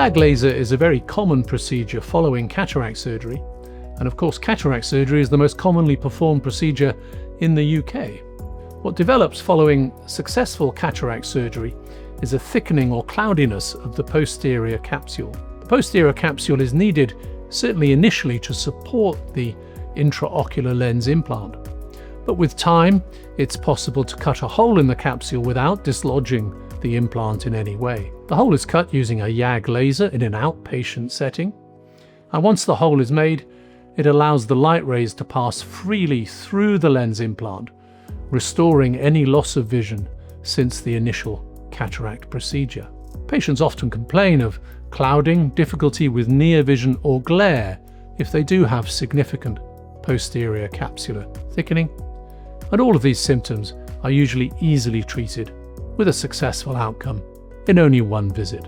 YAG laser is a very common procedure following cataract surgery, and of course cataract surgery is the most commonly performed procedure in the UK. What develops following successful cataract surgery is a thickening or cloudiness of the posterior capsule. The posterior capsule is needed certainly initially to support the intraocular lens implant, but with time it's possible to cut a hole in the capsule without dislodging the implant in any way. The hole is cut using a YAG laser in an outpatient setting, and once the hole is made, it allows the light rays to pass freely through the lens implant, restoring any loss of vision since the initial cataract procedure. Patients often complain of clouding, difficulty with near vision or glare if they do have significant posterior capsular thickening, and all of these symptoms are usually easily treated with a successful outcome in only one visit.